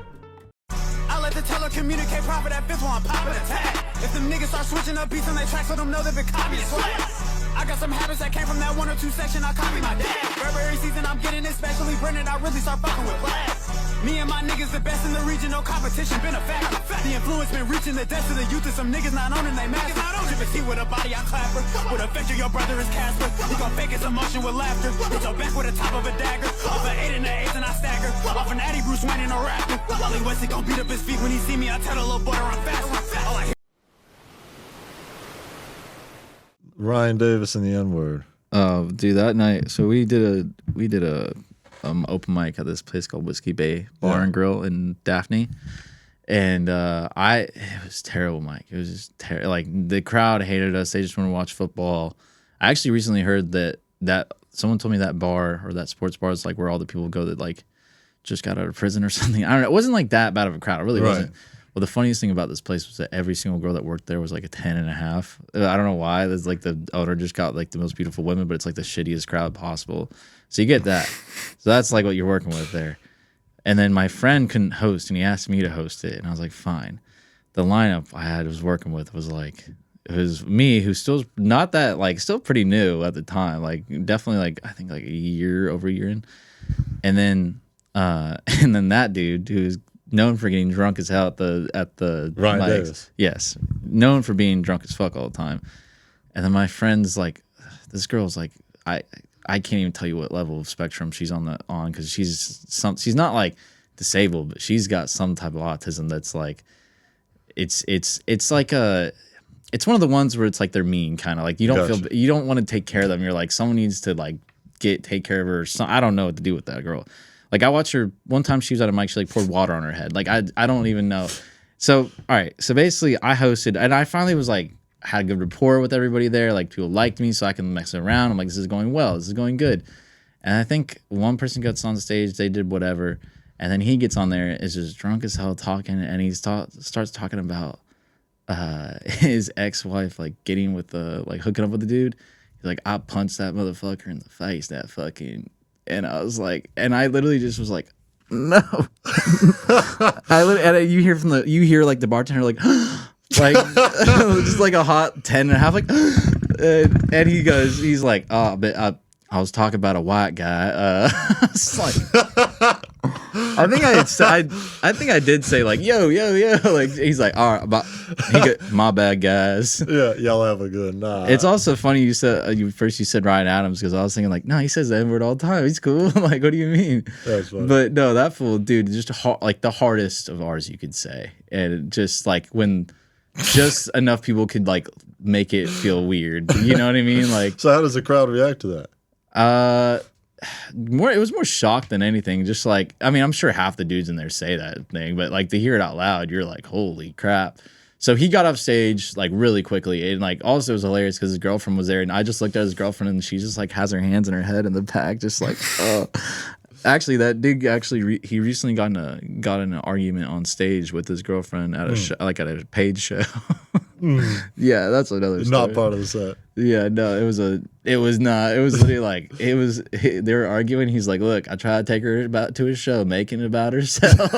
S3: I let the teller communicate proper, that bitch while I'm popping a tag. If them niggas start switching up beats on their tracks, let them know they've been copying swag. I got some habits that came from that 1 or 2 section, I copy my dad. Burberry season, I'm getting it, especially Brendan, I really start fucking with class. Me and my niggas the best in the region, no competition, been a fact. The influence been reaching the depths of the youth, and some niggas not owning they master. Drippin' tea with a body, I clapper. With a vector, your brother is Casper. You gon' fake his emotion with laughter. Hit your back with the top of a dagger. Off an 8 and an 8 and I stagger. Off an Addy, Bruce Wayne and a rapper. Wally Wesley gon' beat up his feet when he see me, I tell the little boy to run fast. All I hear
S1: Ryan Davis and the N-word.
S2: Dude, that night, so we did a open mic at this place called Whiskey Bay Bar and Grill in Daphne, and it was terrible, Mike. It was just terrible. Like the crowd hated us. They just want to watch football. I actually recently heard that someone told me that bar or that sports bar is like where all the people go that like just got out of prison or something. I don't know. It wasn't like that bad of a crowd. It really wasn't. Well, the funniest thing about this place was that every single girl that worked there was like a 10.5. I don't know why. There's like the owner just got like the most beautiful women, but it's like the shittiest crowd possible. So you get that. So that's like what you're working with there. And then my friend couldn't host, and he asked me to host it, and I was like, fine. The lineup I was working with was like, it was me, who's still not that like still pretty new at the time, like definitely like I think like over a year in, and then that dude who's known for getting drunk as hell at the
S1: Ryan
S2: mics.
S1: Davis.
S2: Yes, known for being drunk as fuck all the time. And then my friend's like, this girl's like, I can't even tell you what level of spectrum she's on because she's not like disabled, but she's got some type of autism that's like, it's like it's one of the ones where it's like they're mean kind of like you don't want to take care of them. You're like someone needs to like take care of her. I don't know what to do with that girl. Like I watched her one time, she was at a mic, she like poured water on her head. Like I don't even know. So all right, so basically I hosted, and I finally was like had a good rapport with everybody there. Like people liked me, so I can mess around. I'm like, this is going well. This is going good. And I think one person gets on stage, they did whatever, and then he gets on there, is just drunk as hell talking, and he starts talking about his ex-wife like getting with the like hooking up with the dude. He's like, I punched that motherfucker in the face, that fucking, and I was like, and I literally just was like, no. And you hear like the bartender like like just like a hot 10 and a half like and he's like, oh, but I was talking about a white guy. It's like, I think I did say like, yo, like he's like, all right, my bad, guys.
S1: Yeah, y'all have a good night.
S2: It's also funny you said you said Ryan Adams, because I was thinking like, no, he says the N-word all the time. He's cool. Like, what do you mean?
S1: That's funny.
S2: But no, that fool, dude, just like the hardest of ours, you could say, and just like when just enough people could like make it feel weird. You know what I mean? Like,
S1: so how does the crowd react to that?
S2: It was more shock than anything. Just like, I mean, I'm sure half the dudes in there say that thing, but like to hear it out loud, you're like, holy crap. So he got off stage like really quickly, and like also it was hilarious because his girlfriend was there, and I just looked at his girlfriend, and she just like has her hands in her head in the back, just like, oh. Actually, that dude he recently got in an argument on stage with his girlfriend at a show, like at a paid show. Yeah, that's another story.
S1: Not part of the set.
S2: Yeah, no, it was not. It was literally like, they were arguing. He's like, look, I tried to take her to his show, making it about herself.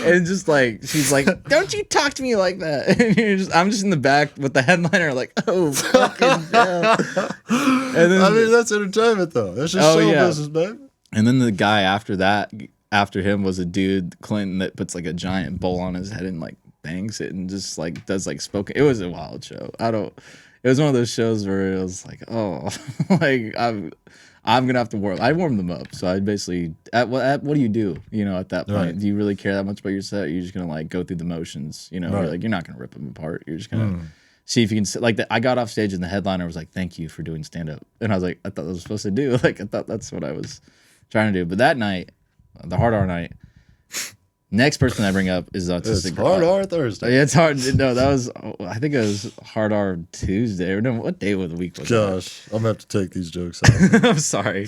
S2: And just like, she's like, don't you talk to me like that. And I'm just in the back with the headliner like, oh, fucking hell. And then,
S1: I mean, that's entertainment though. That's just show business, baby.
S2: And then the guy after him was a dude, Clinton, that puts like a giant bowl on his head and like bangs it and just like does like spoken. It was a wild show. It was one of those shows where it was like, oh, like I'm gonna have to warm. I warmed them up, so I basically what do you do? You know, at that point,
S1: right.
S2: Do you really care that much about your set? You're just gonna like go through the motions. You know,
S1: right.
S2: you're not gonna rip them apart. You're just gonna see if you can. Like I got off stage and the headliner was like, "Thank you for doing stand up," and I was like, I thought I was supposed to do. Like I thought that's what I was trying to do. But that night, the hard R night. Next person I bring up is autistic.
S1: It's hard R Thursday.
S2: Yeah, it's hard. No, that was, I think it was hard R Tuesday. Or no, what day of the week was
S1: Josh, I'm gonna have to take these jokes out.
S2: I'm sorry.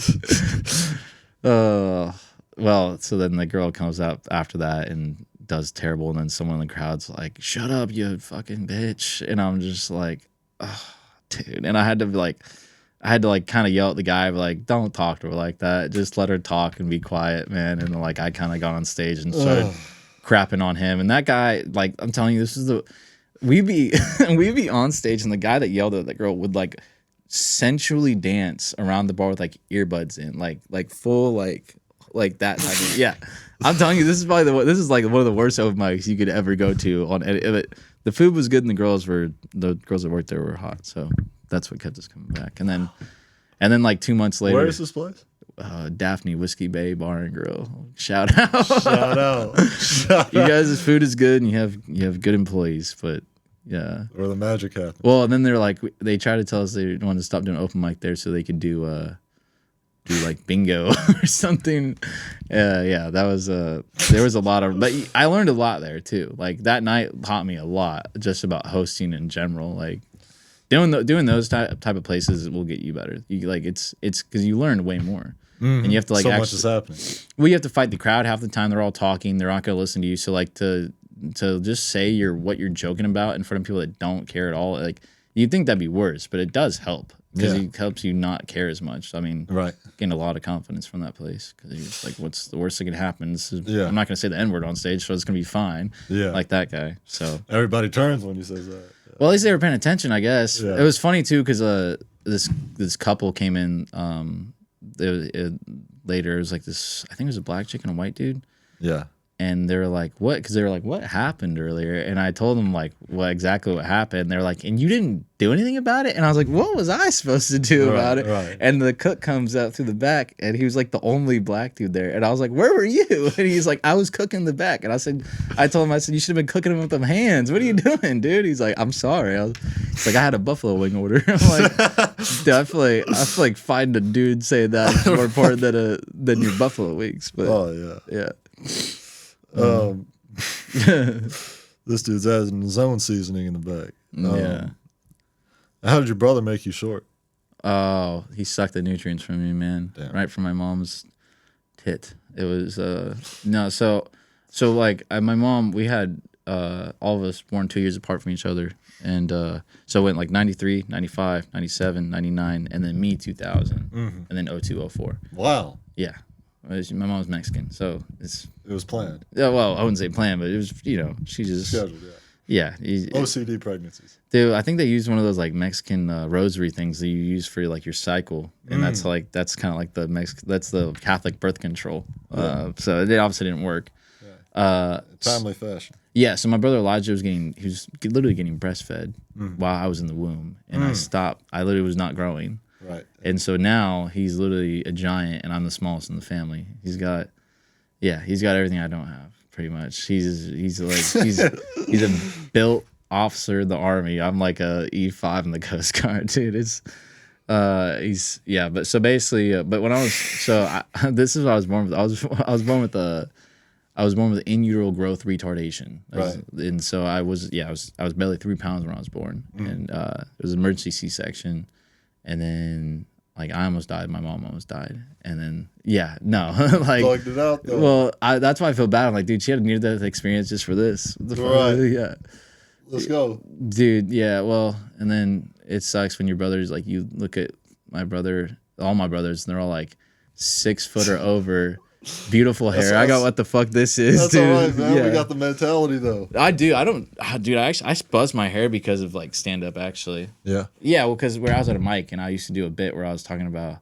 S2: Well, so then the girl comes up after that and does terrible, and then someone in the crowd's like, "Shut up, you fucking bitch!" And I'm just like, oh, dude. And I had to like kind of yell at the guy, but like, don't talk to her like that. Just let her talk and be quiet, man. And like, I kind of got on stage and started crapping on him. And that guy, like, I'm telling you, we'd be on stage, and the guy that yelled at that girl would like sensually dance around the bar with like earbuds in, like full like that type of, yeah. I'm telling you, this is like one of the worst open mics you could ever go to on any. The food was good, and the girls that worked there were hot, so. That's what kept us coming back. And then like 2 months later.
S1: Where is this place?
S2: Daphne Whiskey Bay Bar and Grill. Shout out.
S1: Shout out.
S2: You guys' food is good, and you have good employees, but yeah.
S1: Where the magic happens.
S2: Well, and then they're like, they tried to tell us they wanted to stop doing open mic there so they could do like bingo or something. Yeah, that was there was a lot of, but I learned a lot there too. Like that night taught me a lot just about hosting in general. Like doing those type of places will get you better. You like it's because you learn way more, and you have to like
S1: so much is happening.
S2: Well, you have to fight the crowd half the time. They're all talking. They're not going to listen to you. So like to just say what you're joking about in front of people that don't care at all. Like you'd think that'd be worse, but it does help because it helps you not care as much. I mean,
S1: right.
S2: Gained a lot of confidence from that place because you're just like, what's the worst that can happen?
S1: Yeah.
S2: I'm not going to say the N-word on stage, so it's going to be fine.
S1: Yeah.
S2: Like that guy. So
S1: everybody turns when he says that. Yeah.
S2: Well, at least they were paying attention, I guess.
S1: Yeah.
S2: It was funny too because this couple came in later. It was like this. I think it was a black chick and a white dude.
S1: Yeah.
S2: And they were like, what? Because they were like, what happened earlier? And I told them like exactly what happened. They're like, and you didn't do anything about it? And I was like, what was I supposed to do about it?
S1: Right.
S2: And the cook comes out through the back, and he was like the only black dude there. And I was like, where were you? And he's like, I was cooking the back. And I told him, I said, you should have been cooking them with them hands. What are you doing, dude? He's like, I'm sorry. He's like, I had a buffalo wing order. I'm like, dude, I feel like finding a dude saying that is more important than your buffalo wings. But
S1: oh yeah.
S2: yeah.
S1: This dude's adding his own seasoning in the back.
S2: Yeah.
S1: How did your brother make you short?
S2: Oh, he sucked the nutrients from me, man.
S1: Damn.
S2: Right from my mom's tit. It was no. So like my mom, we had all of us born 2 years apart from each other, and so it went like 93, 95, 97, 99, and then me 2000, and then 02, 04.
S1: Wow.
S2: Yeah. My mom's Mexican, so it
S1: was planned.
S2: Yeah, well, I wouldn't say planned, but it was, she just
S1: Scheduled, yeah. OCD pregnancies.
S2: Dude, I think they used one of those like Mexican rosary things that you use for like your cycle, and that's kind of like that's the Catholic birth control. So it obviously didn't work.
S1: Timely fashion.
S2: Yeah, so my brother Elijah was literally getting breastfed while I was in the womb, and I stopped. I literally was not growing.
S1: Right.
S2: And so now he's literally a giant, and I'm the smallest in the family. He's got everything I don't have, pretty much. He's a built officer in the Army. I'm like a E5 in the Coast Guard, dude. It's but so basically, but when I was this is what I was born with. I was born with in utero growth retardation,
S1: right?
S2: And so I was barely 3 pounds when I was born, and it was an emergency C-section. And then, like, I almost died. My mom almost died. And then, like,
S1: plugged it out, though.
S2: Well, that's why I feel bad. I'm like, dude, she had a near-death experience just for this.
S1: Right.
S2: Yeah.
S1: Let's go.
S2: Dude, yeah, well, and then it sucks when your brothers, like, you look at all my brothers, and they're all, like, 6 foot or over. Beautiful hair. I got what the fuck this is,
S1: that's
S2: dude.
S1: All right, man.
S2: Yeah.
S1: We got the mentality, though.
S2: I do. I buzz my hair because of like stand up, actually.
S1: Yeah.
S2: Yeah, well, because where I was at a mic and I used to do a bit where I was talking about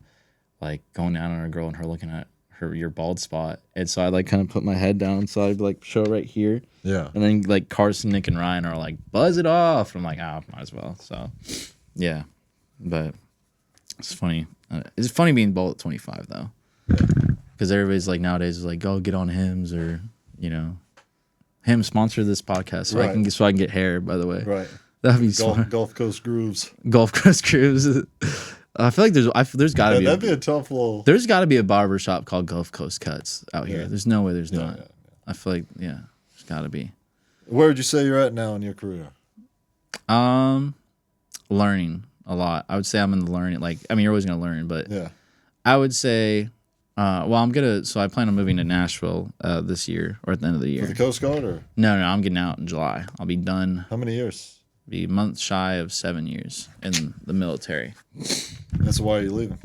S2: like going down on a girl and her looking at your bald spot, and so I like kind of put my head down, so I'd like show right here.
S1: Yeah.
S2: And then like Carson, Nick, and Ryan are like, buzz it off. I'm like, might as well. So, yeah, but it's funny. It's funny being bald at 25 though.
S1: Yeah.
S2: Because everybody's like nowadays is like, go get on Hims or Hims sponsor this podcast so
S1: right.
S2: I can get hair. By the way,
S1: right?
S2: That'd be smart.
S1: Gulf Coast Grooves.
S2: Gulf Coast Grooves. I feel like there's got to be.
S1: That'd be a tough little.
S2: There's got to be a barber shop called Gulf Coast Cuts out here. There's no way there's not. Yeah. I feel like there's got to be.
S1: Where would you say you're at now in your career?
S2: Learning a lot. I would say I'm in the learning. Like, I mean, you're always gonna learn, but
S1: yeah,
S2: I would say. So I plan on moving to Nashville this year or at the end of the year.
S1: For the Coast Guard or?
S2: No, I'm getting out in July. I'll be done.
S1: How many years?
S2: Be a month shy of 7 years in the military.
S1: That's why you're leaving.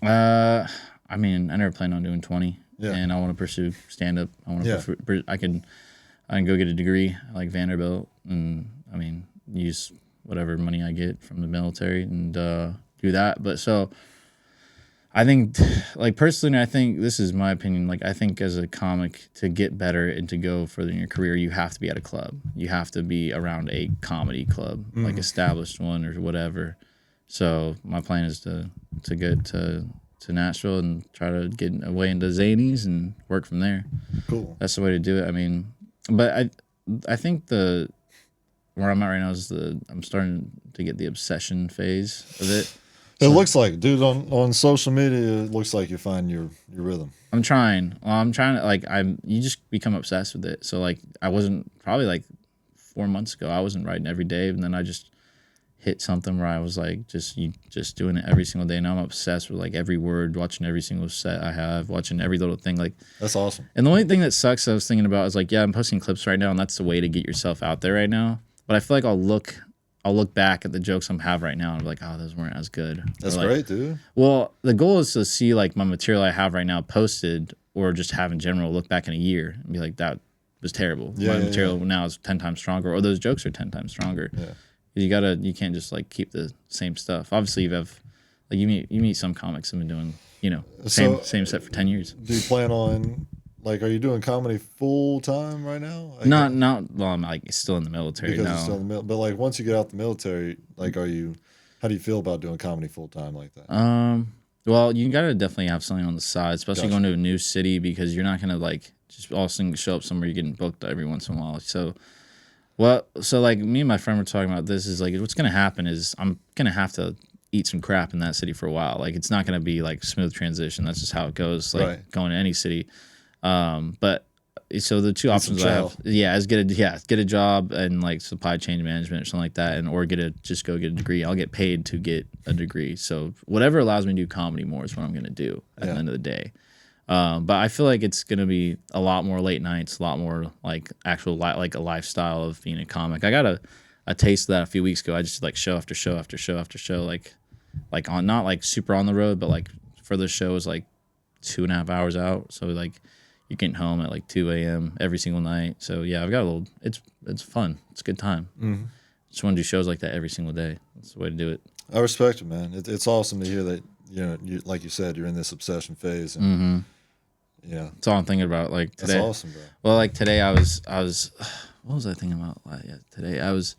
S2: I mean, I never planned on doing 20.
S1: Yeah.
S2: And I want to pursue stand up. I want to. I can go get a degree like Vanderbilt, and I mean use whatever money I get from the military and do that. But so. I think, like, personally, I think this is my opinion. Like, I think as a comic, to get better and to go further in your career, you have to be at a club. You have to be around a comedy club, like established one or whatever. So my plan is to get to Nashville and try to get away into Zanies and work from there.
S1: Cool.
S2: That's the way to do it. I mean, but I think where I'm at right now is I'm starting to get the obsession phase of it.
S1: It looks like, dude, on social media, it looks like you find your rhythm.
S2: I'm trying. Well, I'm trying to, like, you just become obsessed with it. So, like, I wasn't, probably, like, 4 months ago, I wasn't writing every day, and then I just hit something where I was, like, just doing it every single day. Now I'm obsessed with, like, every word, watching every single set I have, watching every little thing, like.
S1: That's awesome.
S2: And the only thing that sucks I was thinking about is, like, yeah, I'm posting clips right now, and that's the way to get yourself out there right now. But I feel like I'll look back at the jokes I'm have right now and be like, oh, those weren't as good.
S1: That's
S2: like,
S1: great, dude.
S2: Well, the goal is to see like my material I have right now posted or just have in general, look back in a year and be like, that was terrible. My material now is 10 times stronger, or those jokes are 10 times stronger. Yeah. You can't just like keep the same stuff. Obviously you have like you meet some comics who've been doing, same set for 10 years.
S1: Do you plan on like, are you doing comedy full time right now?
S2: Not well, I'm like still in the military
S1: because
S2: now.
S1: you're still in the but like once you get out the military, like how do you feel about doing comedy full time like that?
S2: Well, you gotta definitely have something on the side, especially going to a new city, because you're not gonna like just all of a sudden show up somewhere you're getting booked every once in a while. So like me and my friend were talking about this is like what's gonna happen is I'm gonna have to eat some crap in that city for a while. Like it's not gonna be like smooth transition. That's just how it goes. Like going to any city. But so the two options I have,
S1: chow.
S2: is get a job and like supply chain management or something like that, and or just go get a degree. I'll get paid to get a degree. So whatever allows me to do comedy more is what I'm gonna do at the end of the day. But I feel like it's gonna be a lot more late nights, a lot more like actual like a lifestyle of being a comic. I got a taste of that a few weeks ago. I just like show after show after show after show, like on not like super on the road, but like for the show is like 2.5 hours out. So like you're getting home at like 2 a.m. every single night. So yeah, I've got a little. It's fun. It's a good time. Mm-hmm. Just want to do shows like that every single day. That's the way to do it.
S1: I respect it, man. It's awesome to hear that. Like you said, you're in this obsession phase. And, yeah,
S2: that's all I'm thinking about. Like today,
S1: that's awesome, bro.
S2: Well, like today, I was. What was I thinking about? Yeah, today there was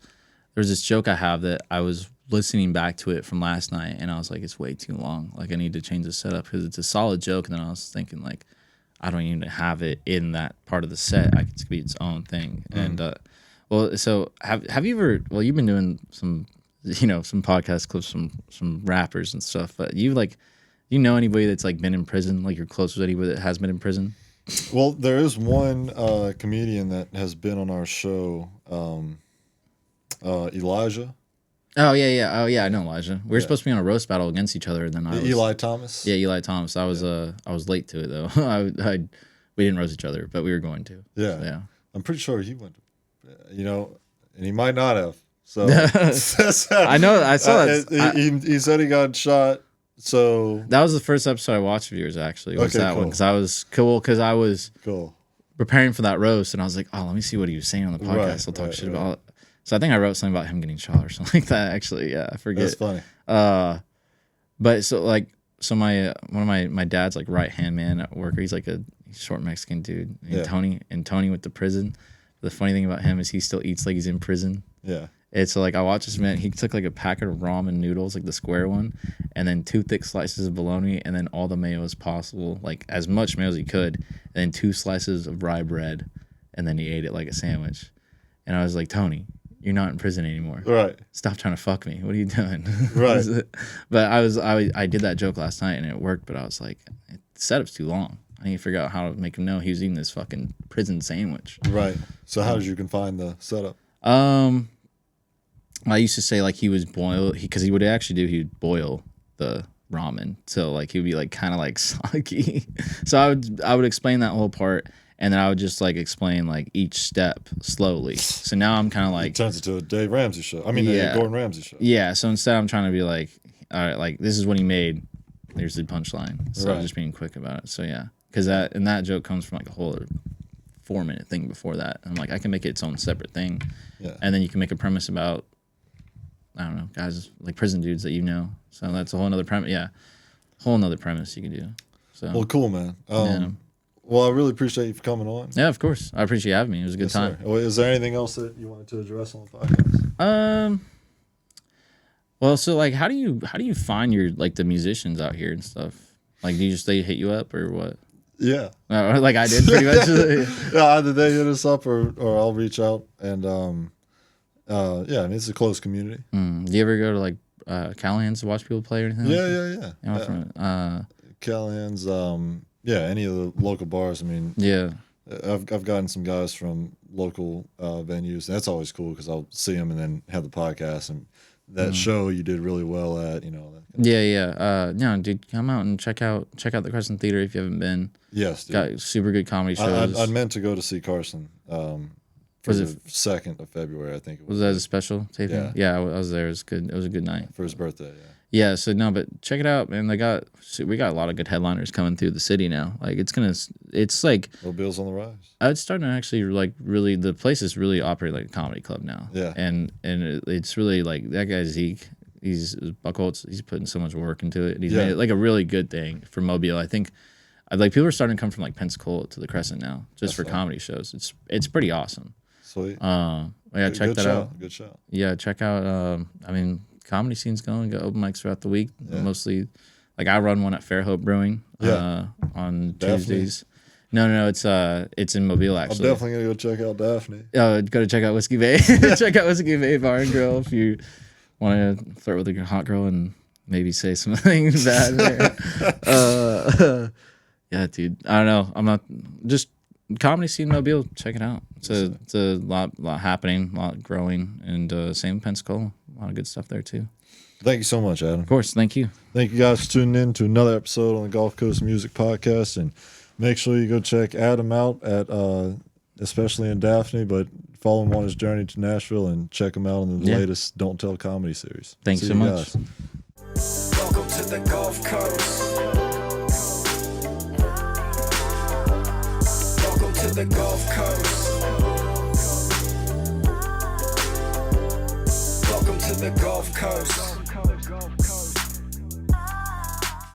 S2: this joke I have that I was listening back to it from last night, and I was like, it's way too long. Like I need to change the setup because it's a solid joke. And then I was thinking like, I don't even have it in that part of the set. It could be its own thing. And so have you ever? Well, you've been doing some podcast clips from some rappers and stuff, but you know anybody that's like been in prison? Like you're close with anybody that has been in prison?
S1: Well, there is one comedian that has been on our show, Elijah.
S2: Oh yeah, I know Elijah. We were supposed to be on a roast battle against each other, and then
S1: Eli Thomas.
S2: Yeah, Eli Thomas. I was late to it though. We didn't roast each other, but we were going to.
S1: Yeah,
S2: so, yeah.
S1: I'm pretty sure he went. And he might not have. So
S2: I know. I saw that.
S1: He said he got shot. So
S2: that was the first episode I watched of yours. Actually, was that
S1: cool.
S2: one because I was
S1: cool
S2: preparing for that roast, and I was like, oh, let me see what he was saying on the podcast. I'll talk shit about it. So I think I wrote something about him getting shot or something like that. Actually, yeah, I forget.
S1: That's funny.
S2: But so my one of my dad's like right hand man at work. He's like a short Mexican dude. And Tony went to prison. The funny thing about him is he still eats like he's in prison.
S1: Yeah.
S2: And so like I watched this man. He took like a packet of ramen noodles, like the square one, and then 2 thick slices of bologna, and then all the mayo as possible, like as much mayo as he could, and then 2 slices of rye bread, and then he ate it like a sandwich. And I was like, Tony, you're not in prison anymore.
S1: Right.
S2: Stop trying to fuck me. What are you doing?
S1: Right.
S2: But I did that joke last night and it worked, but I was like, the setup's too long. I need to figure out how to make him know he was eating this fucking prison sandwich.
S1: Right. So how did you confine the setup?
S2: I used to say like he was boil because he would actually do, he'd boil the ramen. So like he would be like kind of like soggy. So I would explain that whole part. And then I would just like explain like each step slowly. So now I'm kind of like,
S1: it turns into a Dave Ramsey show. I mean, a Gordon Ramsay show.
S2: Yeah. So instead, I'm trying to be like, all right, like this is what he made. There's the punchline. So I'm just being quick about it. So yeah, because that joke comes from like a whole 4-minute thing before that. I'm like, I can make it its own separate thing. Yeah. And then you can make a premise about, I don't know, guys like prison dudes that you know. So that's a whole nother premise. Yeah, whole nother premise you can do. So
S1: well, cool, man. Well, I really appreciate you for coming on.
S2: Yeah, of course. I appreciate you having me. It was a good time.
S1: Well, is there anything else that you wanted to address on the podcast?
S2: Well, so like, how do you find your like the musicians out here and stuff? Like, do you just they hit you up or what?
S1: Yeah.
S2: Like I did pretty much.
S1: Yeah, either they hit us up or I'll reach out and I mean it's a close community.
S2: Do you ever go to like Callahan's to watch people play or anything?
S1: Yeah. Callahan's. Yeah, any of the local bars. I mean,
S2: yeah,
S1: I've gotten some guys from local venues. And that's always cool because I'll see them and then have the podcast and that show you did really well at.
S2: Yeah. Dude, come out and check out the Crescent Theater if you haven't been.
S1: Yes, dude.
S2: Got super good comedy shows.
S1: I meant to go to see Carson. For the 2nd of February, I think it was.
S2: Was that a special taping? Yeah, I was there. It was good. It was a good night
S1: for his birthday.
S2: Yeah, so no, but check it out, man. We got a lot of good headliners coming through the city now. Like it's like
S1: Mobile's on the rise.
S2: It's starting to actually like really, the place is really operating like a comedy club now.
S1: Yeah,
S2: and it's really like that guy Zeke. He's Buckholz. He's putting so much work into it. He's made it like a really good thing for Mobile. I think like people are starting to come from like Pensacola to the Crescent now just for comedy shows. It's pretty awesome.
S1: Sweet.
S2: Check that out.
S1: Good show.
S2: Yeah, check out. I mean, comedy scene's going. Got open mics throughout the week. Yeah. Mostly, like I run one at Fairhope Brewing. On Tuesdays. No, it's in Mobile actually.
S1: I'm definitely gonna go check out Daphne.
S2: Go to check out Whiskey Bay. Check out Whiskey Bay Bar and Grill if you want to flirt with a hot girl and maybe say something bad there. Yeah, dude. I don't know. I'm not just comedy scene in Mobile, check it out. It's a lot happening, a lot growing, and same in Pensacola. A lot of good stuff there too.
S1: Thank you so much, Adam.
S2: Of course, thank you.
S1: Thank you guys for tuning in to another episode on the Gulf Coast Music Podcast, and make sure you go check Adam out at especially in Daphne, but follow him on his journey to Nashville and check him out on the latest Don't Tell comedy series.
S2: Thanks
S1: See
S2: so
S1: you
S2: much.
S1: guys.
S3: Welcome to the Gulf Coast. Welcome to the Gulf Coast. Welcome to the Gulf Coast.